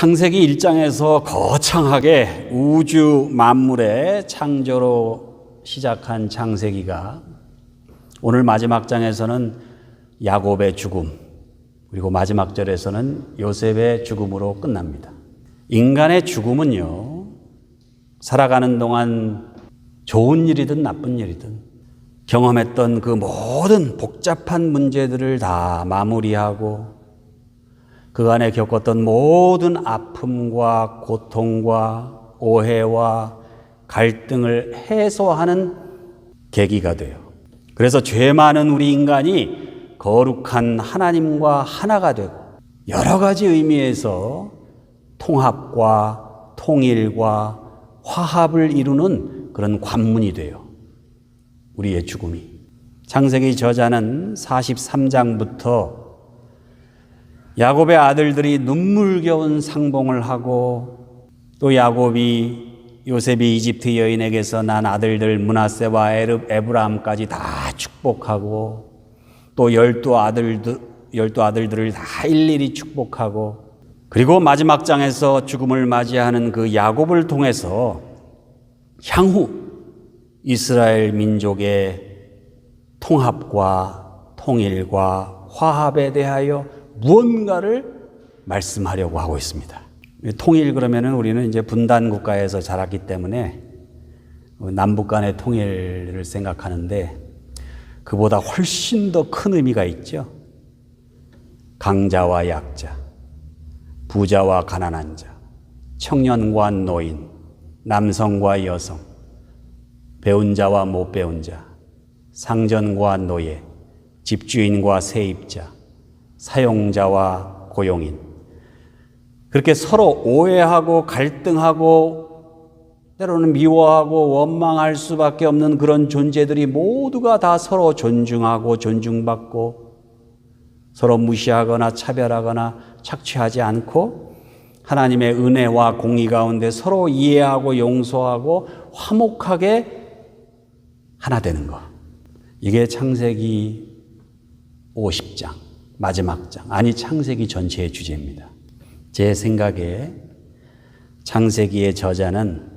창세기 1장에서 거창하게 우주 만물의 창조로 시작한 창세기가 오늘 마지막 장에서는 야곱의 죽음, 그리고 마지막 절에서는 요셉의 죽음으로 끝납니다. 인간의 죽음은요, 살아가는 동안 좋은 일이든 나쁜 일이든 경험했던 그 모든 복잡한 문제들을 다 마무리하고 그간에 겪었던 모든 아픔과 고통과 오해와 갈등을 해소하는 계기가 돼요. 그래서 죄 많은 우리 인간이 거룩한 하나님과 하나가 되고 여러 가지 의미에서 통합과 통일과 화합을 이루는 그런 관문이 돼요. 우리의 죽음이. 창세기 저자는 43장부터 야곱의 아들들이 눈물겨운 상봉을 하고 또 요셉이 이집트 여인에게서 난 아들들 므낫세와 에브라함까지 다 축복하고 또 열두 아들들을 다 일일이 축복하고 그리고 마지막 장에서 죽음을 맞이하는 그 야곱을 통해서 향후 이스라엘 민족의 통합과 통일과 화합에 대하여 무언가를 말씀하려고 하고 있습니다. 통일 그러면은 우리는 이제 분단 국가에서 자랐기 때문에 남북 간의 통일을 생각하는데 그보다 훨씬 더 큰 의미가 있죠. 강자와 약자, 부자와 가난한 자, 청년과 노인, 남성과 여성, 배운 자와 못 배운 자, 상전과 노예, 집주인과 세입자, 사용자와 고용인. 그렇게 서로 오해하고 갈등하고 때로는 미워하고 원망할 수밖에 없는 그런 존재들이 모두가 다 서로 존중하고 존중받고 서로 무시하거나 차별하거나 착취하지 않고 하나님의 은혜와 공의 가운데 서로 이해하고 용서하고 화목하게 하나 되는 것. 이게 창세기 50장 마지막 장, 아니 창세기 전체의 주제입니다. 제 생각에 창세기의 저자는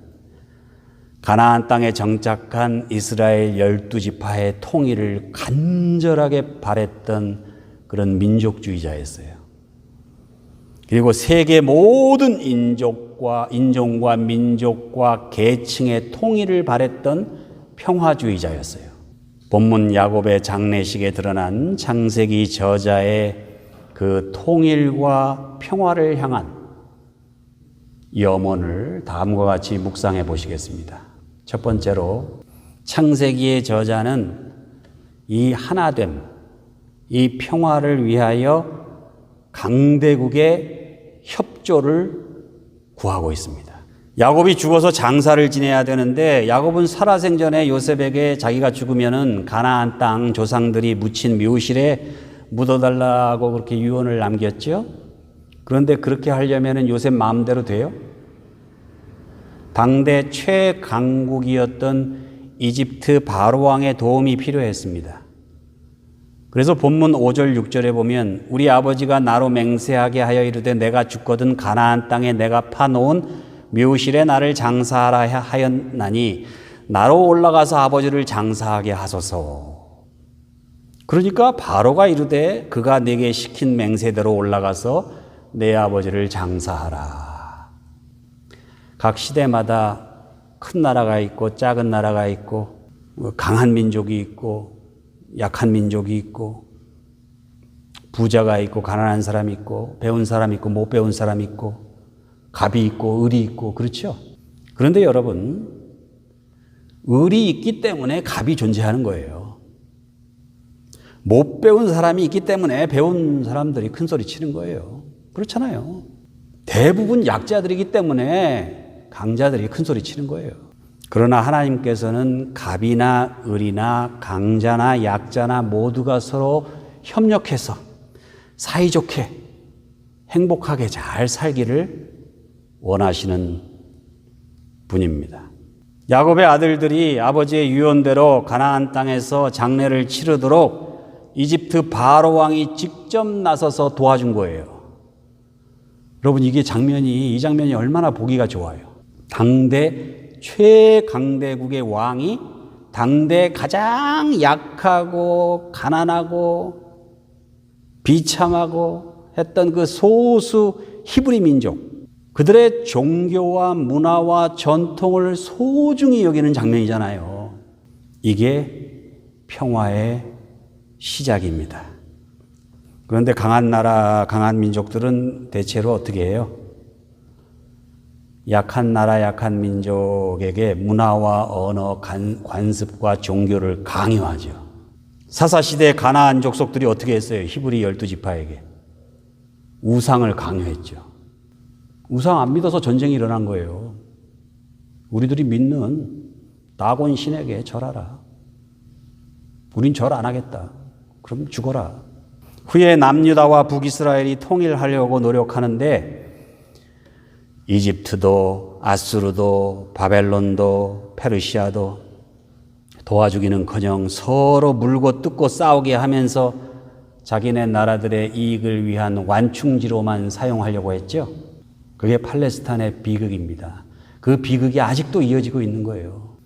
가나안 땅에 정착한 이스라엘 12지파의 통일을 간절하게 바랬던 그런 민족주의자였어요. 그리고 세계 모든 인종과 민족과 계층의 통일을 바랬던 평화주의자였어요. 본문 야곱의 장례식에 드러난 창세기 저자의 그 통일과 평화를 향한 염원을 다음과 같이 묵상해 보시겠습니다. 첫 번째로 창세기의 저자는 이 하나됨, 이 평화를 위하여 강대국의 협조를 구하고 있습니다. 야곱이 죽어서 장사를 지내야 되는데 야곱은 살아생전에 요셉에게 자기가 죽으면은 가나안 땅 조상들이 묻힌 묘실에 묻어달라고 그렇게 유언을 남겼죠. 그런데 그렇게 하려면은 요셉 마음대로 돼요? 당대 최강국이었던 이집트 바로 왕의 도움이 필요했습니다. 그래서 본문 5절 6절에 보면 우리 아버지가 나로 맹세하게 하여 이르되 내가 죽거든 가나안 땅에 내가 파놓은 묘실에 나를 장사하라 하였나니 나로 올라가서 아버지를 장사하게 하소서. 그러니까 바로가 이르되 그가 내게 시킨 맹세대로 올라가서 내 아버지를 장사하라. 각 시대마다 큰 나라가 있고 작은 나라가 있고 강한 민족이 있고 약한 민족이 있고 부자가 있고 가난한 사람이 있고 배운 사람이 있고 못 배운 사람이 있고 갑이 있고 을이 있고 그렇죠? 그런데 여러분 을이 있기 때문에 갑이 존재하는 거예요. 못 배운 사람이 있기 때문에 배운 사람들이 큰 소리 치는 거예요. 그렇잖아요. 대부분 약자들이기 때문에 강자들이 큰 소리 치는 거예요. 그러나 하나님께서는 갑이나 을이나 강자나 약자나 모두가 서로 협력해서 사이좋게 행복하게 잘 살기를 원하시는 분입니다. 야곱의 아들들이 아버지의 유언대로 가나안 땅에서 장례를 치르도록 이집트 바로 왕이 직접 나서서 도와준 거예요. 여러분 이 장면이 얼마나 보기가 좋아요. 당대 최강대국의 왕이 당대 가장 약하고 가난하고 비참하고 했던 그 소수 히브리 민족, 그들의 종교와 문화와 전통을 소중히 여기는 장면이잖아요. 이게 평화의 시작입니다. 그런데 강한 나라, 강한 민족들은 대체로 어떻게 해요? 약한 나라, 약한 민족에게 문화와 언어, 관습과 종교를 강요하죠. 사사시대 가나안 족속들이 어떻게 했어요? 히브리 12지파에게 우상을 강요했죠. 우상 안 믿어서 전쟁이 일어난 거예요. 우리들이 믿는 다곤 신에게 절하라. 우린 절 안 하겠다. 그럼 죽어라. 후에 남유다와 북이스라엘이 통일하려고 노력하는데 이집트도 아수르도 바벨론도 페르시아도 도와주기는커녕 서로 물고 뜯고 싸우게 하면서 자기네 나라들의 이익을 위한 완충지로만 사용하려고 했죠. 그게 팔레스타인의 비극입니다. 그 비극이 아직도 이어지고 있는 거예요.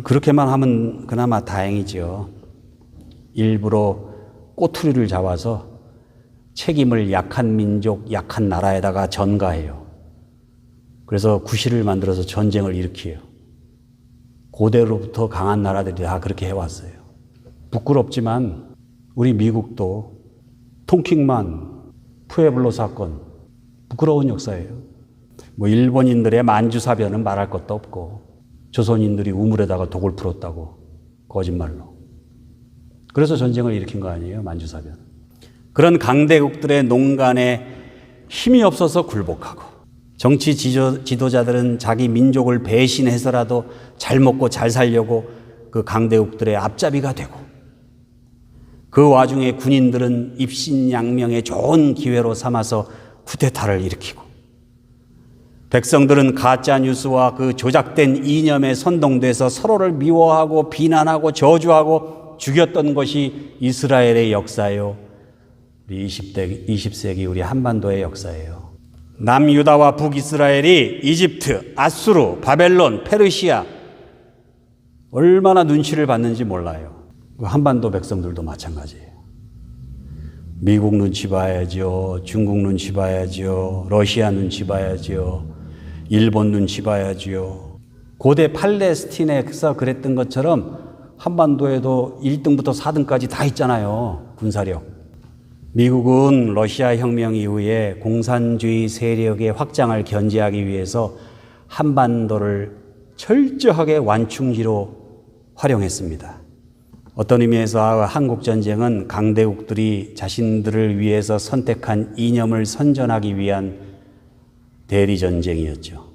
그렇게만 하면 그나마 다행이죠. 일부러 꼬투리를 잡아서 책임을 약한 민족, 약한 나라에다가 전가해요. 그래서 구실을 만들어서 전쟁을 일으켜요. 고대로부터 강한 나라들이 다 그렇게 해왔어요. 부끄럽지만 우리 미국도 통킹만, 푸에블로 사건, 부끄러운 역사예요. 일본인들의 만주사변은 말할 것도 없고 조선인들이 우물에다가 독을 풀었다고 거짓말로. 그래서 전쟁을 일으킨 거 아니에요, 만주사변. 그런 강대국들의 농간에 힘이 없어서 굴복하고 정치 지도자들은 자기 민족을 배신해서라도 잘 먹고 잘 살려고 그 강대국들의 앞잡이가 되고 그 와중에 군인들은 입신양명의 좋은 기회로 삼아서 쿠데타를 일으키고 백성들은 가짜 뉴스와 그 조작된 이념에 선동돼서 서로를 미워하고 비난하고 저주하고 죽였던 것이 이스라엘의 역사요. 우리 20세기 우리 한반도의 역사예요. 남유다와 북이스라엘이 이집트, 아수르, 바벨론, 페르시아 얼마나 눈치를 받는지 몰라요. 한반도 백성들도 마찬가지예요. 미국 눈치 봐야죠. 중국 눈치 봐야죠. 러시아 눈치 봐야죠. 일본 눈치 봐야죠. 고대 팔레스틴에서 그랬던 것처럼 한반도에도 1등부터 4등까지 다 있잖아요. 군사력. 미국은 러시아 혁명 이후에 공산주의 세력의 확장을 견제하기 위해서 한반도를 철저하게 완충지로 활용했습니다. 어떤 의미에서 한국전쟁은 강대국들이 자신들을 위해서 선택한 이념을 선전하기 위한 대리전쟁이었죠.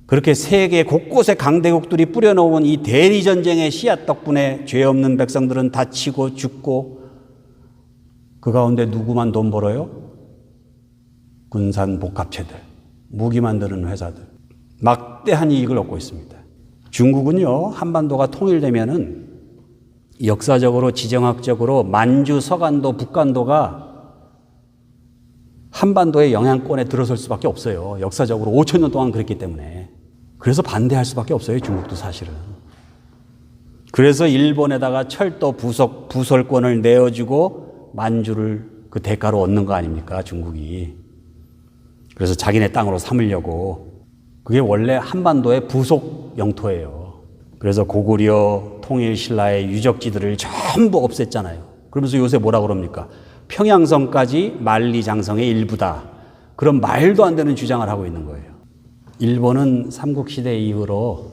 그렇게 세계 곳곳에 강대국들이 뿌려놓은 이 대리전쟁의 씨앗 덕분에 죄 없는 백성들은 다치고 죽고 그 가운데 누구만 돈 벌어요? 군산복합체들, 무기 만드는 회사들. 막대한 이익을 얻고 있습니다. 중국은요, 한반도가 통일되면은 역사적으로 지정학적으로 만주, 서간도, 북간도가 한반도의 영향권에 들어설 수밖에 없어요. 역사적으로 5,000년 동안 그랬기 때문에. 그래서 반대할 수밖에 없어요, 중국도 사실은. 그래서 일본에다가 철도 부설권을 내어주고 만주를 그 대가로 얻는 거 아닙니까, 중국이. 그래서 자기네 땅으로 삼으려고. 그게 원래 한반도의 부속 영토예요. 그래서 고구려 통일신라의 유적지들을 전부 없앴잖아요. 그러면서 요새 뭐라 그럽니까? 평양성까지 만리장성의 일부다. 그런 말도 안 되는 주장을 하고 있는 거예요. 일본은 삼국시대 이후로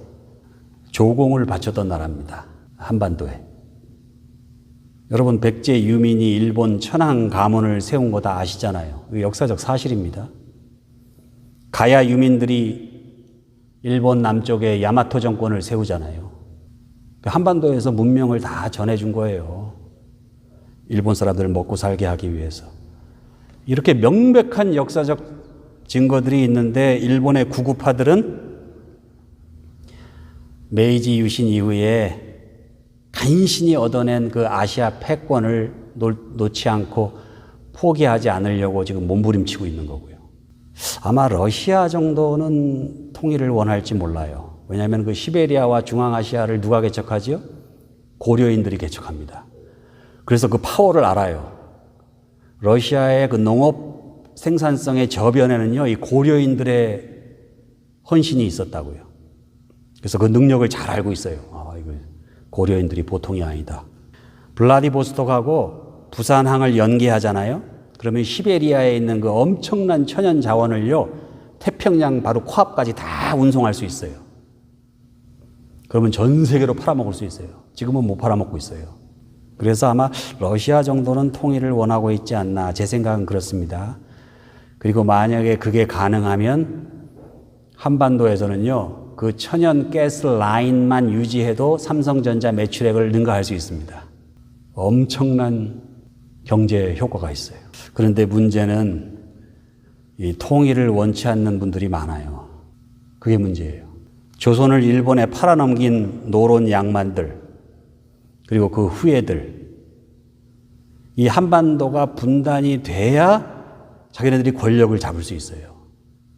조공을 바쳤던 나라입니다. 한반도에. 여러분, 백제 유민이 일본 천황 가문을 세운 거 다 아시잖아요. 이게 역사적 사실입니다. 가야 유민들이 일본 남쪽에 야마토 정권을 세우잖아요. 한반도에서 문명을 다 전해준 거예요. 일본 사람들을 먹고 살게 하기 위해서. 이렇게 명백한 역사적 증거들이 있는데 일본의 구구파들은 메이지 유신 이후에 간신히 얻어낸 그 아시아 패권을 놓지 않고 포기하지 않으려고 지금 몸부림치고 있는 거고요. 아마 러시아 정도는 통일을 원할지 몰라요. 왜냐하면 그 시베리아와 중앙아시아를 누가 개척하지요? 고려인들이 개척합니다. 그래서 그 파워를 알아요. 러시아의 그 농업 생산성의 저변에는요, 이 고려인들의 헌신이 있었다고요. 그래서 그 능력을 잘 알고 있어요. 이거 고려인들이 보통이 아니다. 블라디보스톡하고 부산항을 연계하잖아요. 그러면 시베리아에 있는 그 엄청난 천연 자원을요, 태평양 바로 코앞까지 다 운송할 수 있어요. 그러면 전 세계로 팔아먹을 수 있어요. 지금은 못 팔아먹고 있어요. 그래서 아마 러시아 정도는 통일을 원하고 있지 않나, 제 생각은 그렇습니다. 그리고 만약에 그게 가능하면 한반도에서는요, 그 천연 가스 라인만 유지해도 삼성전자 매출액을 능가할 수 있습니다. 엄청난 경제 효과가 있어요. 그런데 문제는 이 통일을 원치 않는 분들이 많아요. 그게 문제예요. 조선을 일본에 팔아넘긴 노론 양만들, 그리고 그 후예들, 이 한반도가 분단이 돼야 자기네들이 권력을 잡을 수 있어요.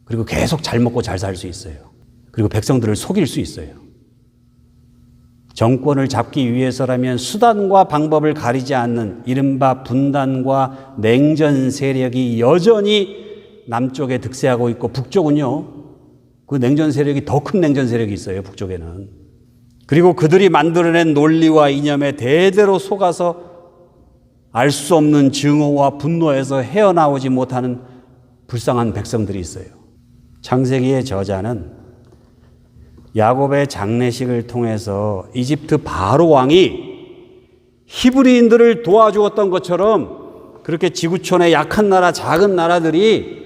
그리고 계속 잘 먹고 잘 살 수 있어요. 그리고 백성들을 속일 수 있어요. 정권을 잡기 위해서라면 수단과 방법을 가리지 않는 이른바 분단과 냉전 세력이 여전히 남쪽에 득세하고 있고, 북쪽은요, 그 냉전 세력이 더 큰 냉전 세력이 있어요, 북쪽에는. 그리고 그들이 만들어낸 논리와 이념에 대대로 속아서 알 수 없는 증오와 분노에서 헤어나오지 못하는 불쌍한 백성들이 있어요. 창세기의 저자는 야곱의 장례식을 통해서 이집트 바로 왕이 히브리인들을 도와주었던 것처럼 그렇게 지구촌의 약한 나라, 작은 나라들이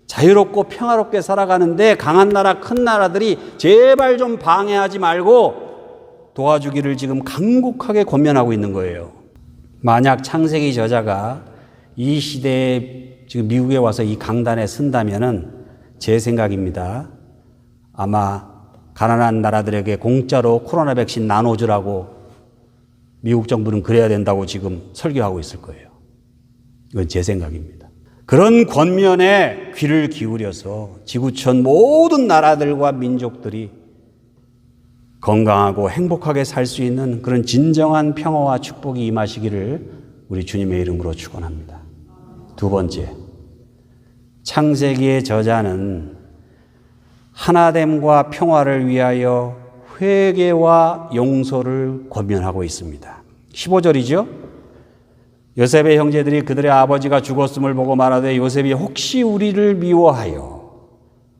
자유롭고 평화롭게 살아가는데 강한 나라, 큰 나라들이 제발 좀 방해하지 말고 도와주기를 지금 간곡하게 권면하고 있는 거예요. 만약 창세기 저자가 이 시대에 지금 미국에 와서 이 강단에 쓴다면은 제 생각입니다. 아마 가난한 나라들에게 공짜로 코로나 백신 나눠주라고 미국 정부는 그래야 된다고 지금 설교하고 있을 거예요. 이건 제 생각입니다. 그런 권면에 귀를 기울여서 지구촌 모든 나라들과 민족들이 건강하고 행복하게 살 수 있는 그런 진정한 평화와 축복이 임하시기를 우리 주님의 이름으로 축원합니다. 두 번째, 창세기의 저자는 하나됨과 평화를 위하여 회개와 용서를 권면하고 있습니다. 15절이죠. 요셉의 형제들이 그들의 아버지가 죽었음을 보고 말하되 요셉이 혹시 우리를 미워하여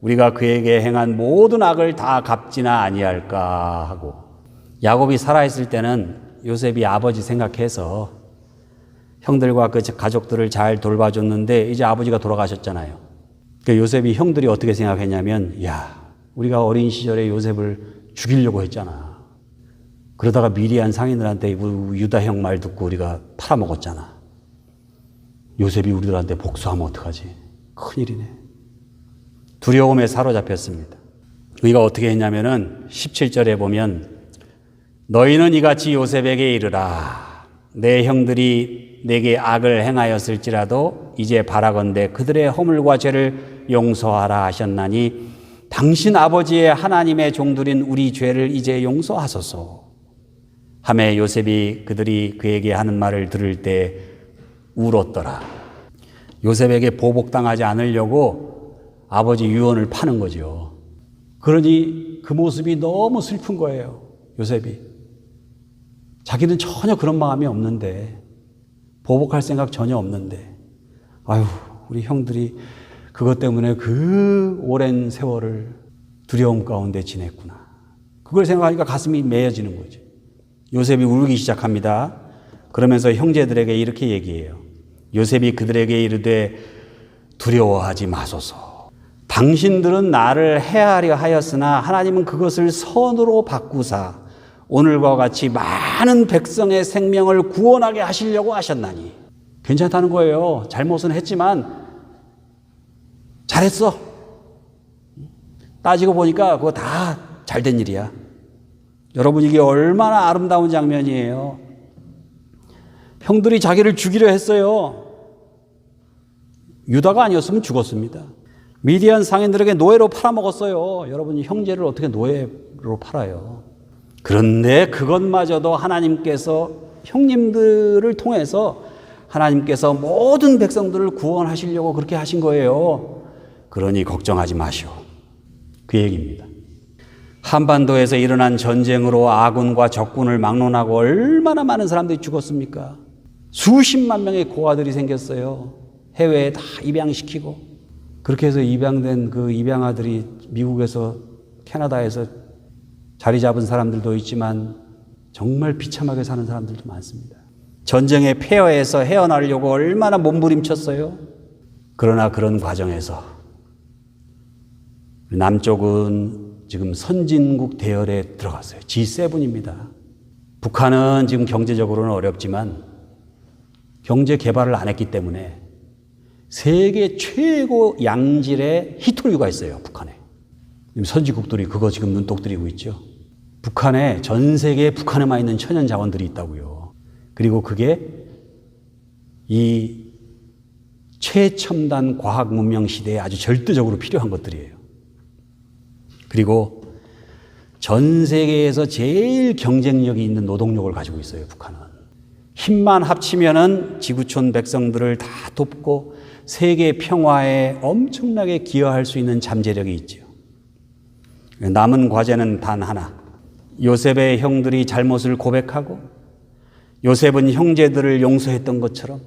우리가 그에게 행한 모든 악을 다 갚지나 아니할까 하고, 야곱이 살아있을 때는 요셉이 아버지 생각해서 형들과 그 가족들을 잘 돌봐줬는데 이제 아버지가 돌아가셨잖아요. 그러니까 요셉이 형들이 어떻게 생각했냐면, 야, 우리가 어린 시절에 요셉을 죽이려고 했잖아. 그러다가 미리한 상인들한테 유다 형 말 듣고 우리가 팔아먹었잖아. 요셉이 우리들한테 복수하면 어떡하지? 큰일이네. 두려움에 사로잡혔습니다. 그가 어떻게 했냐면은 17절에 보면 너희는 이같이 요셉에게 이르라. 내 형들이 내게 악을 행하였을지라도 이제 바라건대 그들의 허물과 죄를 용서하라 하셨나니 당신 아버지의 하나님의 종들인 우리 죄를 이제 용서하소서 하매 요셉이 그들이 그에게 하는 말을 들을 때 울었더라. 요셉에게 보복당하지 않으려고 아버지 유언을 파는 거죠. 그러니 그 모습이 너무 슬픈 거예요. 요셉이. 자기는 전혀 그런 마음이 없는데, 보복할 생각 전혀 없는데, 아유, 우리 형들이 그것 때문에 그 오랜 세월을 두려움 가운데 지냈구나. 그걸 생각하니까 가슴이 메어지는 거죠. 요셉이 울기 시작합니다. 그러면서 형제들에게 이렇게 얘기해요. 요셉이 그들에게 이르되 두려워하지 마소서. 당신들은 나를 해하려 하였으나 하나님은 그것을 선으로 바꾸사 오늘과 같이 많은 백성의 생명을 구원하게 하시려고 하셨나니. 괜찮다는 거예요. 잘못은 했지만 잘했어. 따지고 보니까 그거 다 잘된 일이야. 여러분, 이게 얼마나 아름다운 장면이에요. 형들이 자기를 죽이려 했어요. 유다가 아니었으면 죽었습니다. 미디안 상인들에게 노예로 팔아먹었어요. 여러분이 형제를 어떻게 노예로 팔아요? 그런데 그것마저도 하나님께서 형님들을 통해서 하나님께서 모든 백성들을 구원하시려고 그렇게 하신 거예요. 그러니 걱정하지 마시오. 그 얘기입니다. 한반도에서 일어난 전쟁으로 아군과 적군을 막론하고 얼마나 많은 사람들이 죽었습니까? 수십만 명의 고아들이 생겼어요. 해외에 다 입양시키고. 그렇게 해서 입양된 그 입양아들이 미국에서 캐나다에서 자리 잡은 사람들도 있지만 정말 비참하게 사는 사람들도 많습니다. 전쟁의 폐허에서 헤어나려고 얼마나 몸부림쳤어요. 그러나 그런 과정에서 남쪽은 지금 선진국 대열에 들어갔어요. G7입니다. 북한은 지금 경제적으로는 어렵지만 경제 개발을 안 했기 때문에 세계 최고 양질의 히토류가 있어요. 북한에. 선진국들이 그거 지금 눈독 들이고 있죠. 북한에 전 세계에 북한에만 있는 천연 자원들이 있다고요. 그리고 그게 이 최첨단 과학 문명 시대에 아주 절대적으로 필요한 것들이에요. 그리고 전 세계에서 제일 경쟁력이 있는 노동력을 가지고 있어요. 북한은. 힘만 합치면은 지구촌 백성들을 다 돕고 세계 평화에 엄청나게 기여할 수 있는 잠재력이 있죠. 남은 과제는 단 하나. 요셉의 형들이 잘못을 고백하고 요셉은 형제들을 용서했던 것처럼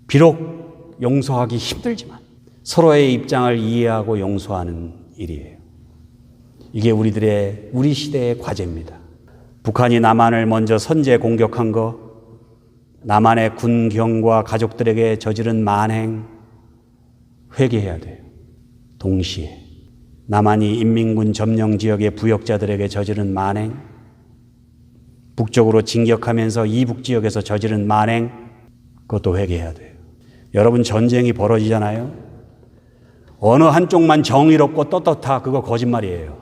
비록 용서하기 힘들지만 서로의 입장을 이해하고 용서하는 일이에요. 이게 우리 시대의 과제입니다. 북한이 남한을 먼저 선제 공격한 거, 남한의 군경과 가족들에게 저지른 만행 회개해야 돼요. 동시에 남한이 인민군 점령 지역의 부역자들에게 저지른 만행, 북쪽으로 진격하면서 이북 지역에서 저지른 만행, 그것도 회개해야 돼요. 여러분, 전쟁이 벌어지잖아요. 어느 한쪽만 정의롭고 떳떳하, 그거 거짓말이에요.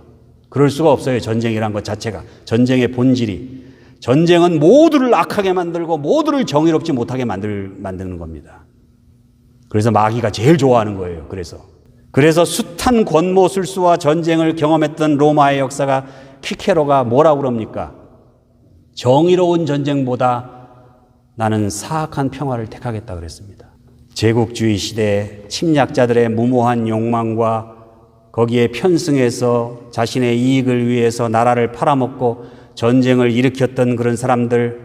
그럴 수가 없어요. 전쟁이란 것 자체가. 전쟁의 본질이. 전쟁은 모두를 악하게 만들고 모두를 정의롭지 못하게 만드는 겁니다. 그래서 마귀가 제일 좋아하는 거예요. 그래서 숱한 권모술수와 전쟁을 경험했던 로마의 역사가 키케로가 뭐라고 그럽니까? 정의로운 전쟁보다 나는 사악한 평화를 택하겠다 그랬습니다. 제국주의 시대에 침략자들의 무모한 욕망과 거기에 편승해서 자신의 이익을 위해서 나라를 팔아먹고 전쟁을 일으켰던 그런 사람들,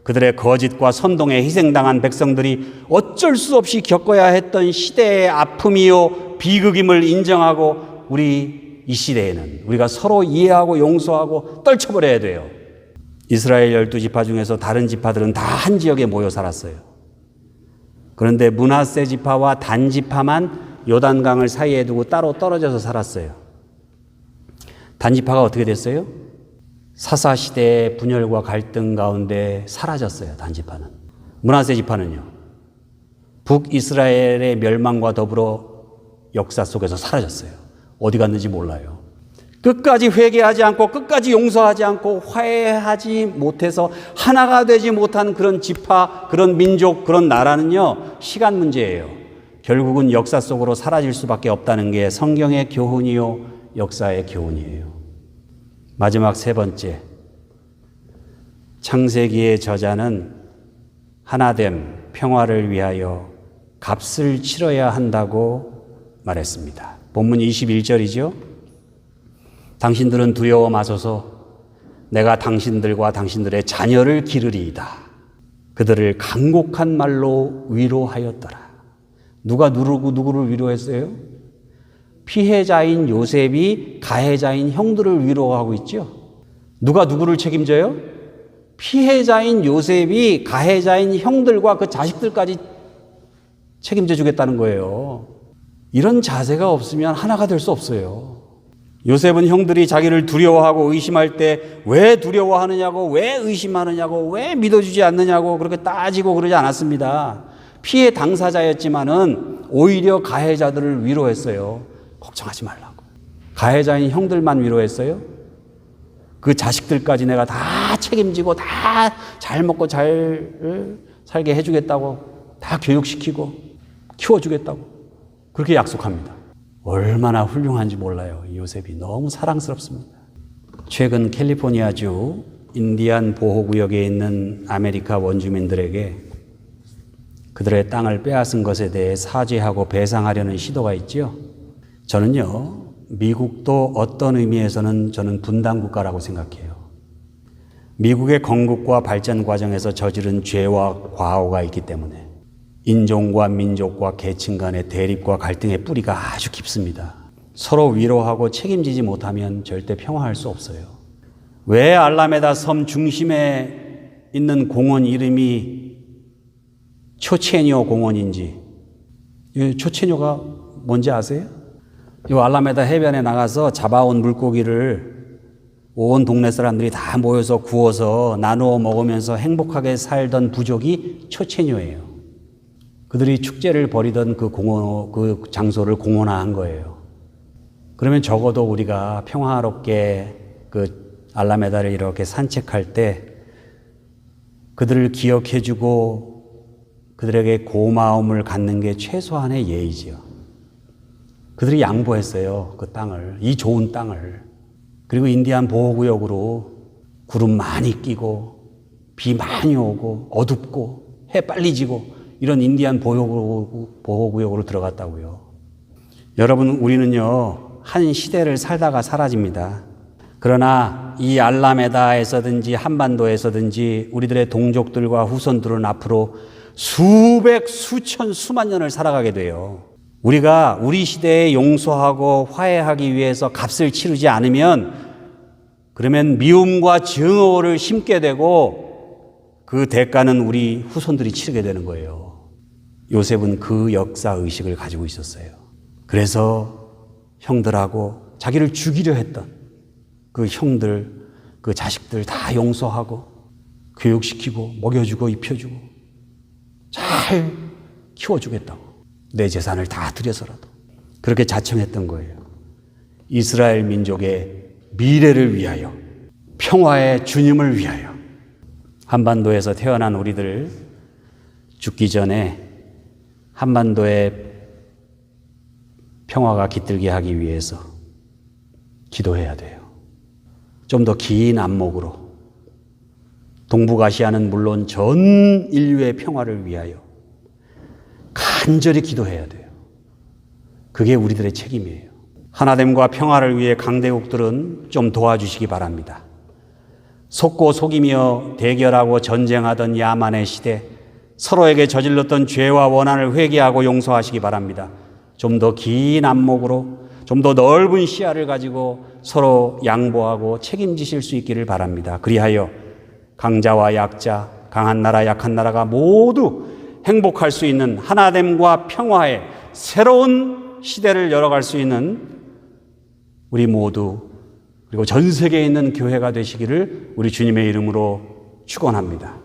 그들의 거짓과 선동에 희생당한 백성들이 어쩔 수 없이 겪어야 했던 시대의 아픔이요 비극임을 인정하고 우리 이 시대에는 우리가 서로 이해하고 용서하고 떨쳐버려야 돼요. 이스라엘 12지파 중에서 다른 지파들은 다 한 지역에 모여 살았어요. 그런데 므낫세 지파와 단 지파만 요단강을 사이에 두고 따로 떨어져서 살았어요. 단 지파가 어떻게 됐어요? 사사시대의 분열과 갈등 가운데 사라졌어요. 단 지파는. 므낫세 지파는요, 북이스라엘의 멸망과 더불어 역사 속에서 사라졌어요. 어디 갔는지 몰라요. 끝까지 회개하지 않고 끝까지 용서하지 않고 화해하지 못해서 하나가 되지 못한 그런 지파, 그런 민족, 그런 나라는요, 시간 문제예요. 결국은 역사 속으로 사라질 수밖에 없다는 게 성경의 교훈이요, 역사의 교훈이에요. 마지막 세 번째, 창세기의 저자는 하나됨, 평화를 위하여 값을 치러야 한다고 말했습니다. 본문 21절이죠. 당신들은 두려워 마소서. 내가 당신들과 당신들의 자녀를 기르리이다. 그들을 간곡한 말로 위로하였더라. 누가 누구를 위로했어요? 피해자인 요셉이 가해자인 형들을 위로하고 있죠. 누가 누구를 책임져요? 피해자인 요셉이 가해자인 형들과 그 자식들까지 책임져 주겠다는 거예요. 이런 자세가 없으면 하나가 될 수 없어요. 요셉은 형들이 자기를 두려워하고 의심할 때 왜 두려워하느냐고, 왜 의심하느냐고, 왜 믿어주지 않느냐고 그렇게 따지고 그러지 않았습니다. 피해 당사자였지만은 오히려 가해자들을 위로했어요. 걱정하지 말라고. 가해자인 형들만 위로했어요. 그 자식들까지 내가 다 책임지고 다 잘 먹고 잘 살게 해주겠다고, 다 교육시키고 키워주겠다고 그렇게 약속합니다. 얼마나 훌륭한지 몰라요. 이 요셉이 너무 사랑스럽습니다. 최근 캘리포니아주 인디안 보호구역에 있는 아메리카 원주민들에게 그들의 땅을 빼앗은 것에 대해 사죄하고 배상하려는 시도가 있죠. 저는요, 미국도 어떤 의미에서는 저는 분단국가라고 생각해요. 미국의 건국과 발전 과정에서 저지른 죄와 과오가 있기 때문에 인종과 민족과 계층 간의 대립과 갈등의 뿌리가 아주 깊습니다. 서로 위로하고 책임지지 못하면 절대 평화할 수 없어요. 왜 알라메다 섬 중심에 있는 공원 이름이 초체뇨 공원인지, 이 초체뇨가 뭔지 아세요? 이 알라메다 해변에 나가서 잡아온 물고기를 온 동네 사람들이 다 모여서 구워서 나누어 먹으면서 행복하게 살던 부족이 초체뇨예요. 그들이 축제를 벌이던 그 장소를 공원화한 거예요. 그러면 적어도 우리가 평화롭게 그 알라메다를 이렇게 산책할 때 그들을 기억해주고 그들에게 고마움을 갖는 게 최소한의 예의지요. 그들이 양보했어요. 그 땅을, 이 좋은 땅을. 그리고 인디안 보호구역으로 구름 많이 끼고 비 많이 오고 어둡고 해 빨리 지고 이런 인디안 보호구역으로 들어갔다고요. 여러분, 우리는요, 한 시대를 살다가 사라집니다. 그러나 이 알라메다에서든지 한반도에서든지 우리들의 동족들과 후손들은 앞으로 수백, 수천, 수만 년을 살아가게 돼요. 우리가 우리 시대에 용서하고 화해하기 위해서 값을 치르지 않으면 그러면 미움과 증오를 심게 되고 그 대가는 우리 후손들이 치르게 되는 거예요. 요셉은 그 역사 의식을 가지고 있었어요. 그래서 형들하고 자기를 죽이려 했던 그 형들, 그 자식들 다 용서하고 교육시키고 먹여주고 입혀주고 잘 키워주겠다고. 내 재산을 다 들여서라도 그렇게 자청했던 거예요. 이스라엘 민족의 미래를 위하여, 평화의 주님을 위하여. 한반도에서 태어난 우리들 죽기 전에 한반도의 평화가 깃들게 하기 위해서 기도해야 돼요. 좀 더 긴 안목으로 동북아시아는 물론 전 인류의 평화를 위하여 간절히 기도해야 돼요. 그게 우리들의 책임이에요. 하나됨과 평화를 위해 강대국들은 좀 도와주시기 바랍니다. 속고 속이며 대결하고 전쟁하던 야만의 시대, 서로에게 저질렀던 죄와 원한을 회개하고 용서하시기 바랍니다. 좀 더 긴 안목으로, 좀 더 넓은 시야를 가지고 서로 양보하고 책임지실 수 있기를 바랍니다. 그리하여 강자와 약자, 강한 나라, 약한 나라가 모두 행복할 수 있는 하나됨과 평화의 새로운 시대를 열어갈 수 있는 우리 모두, 그리고 전 세계에 있는 교회가 되시기를 우리 주님의 이름으로 축원합니다.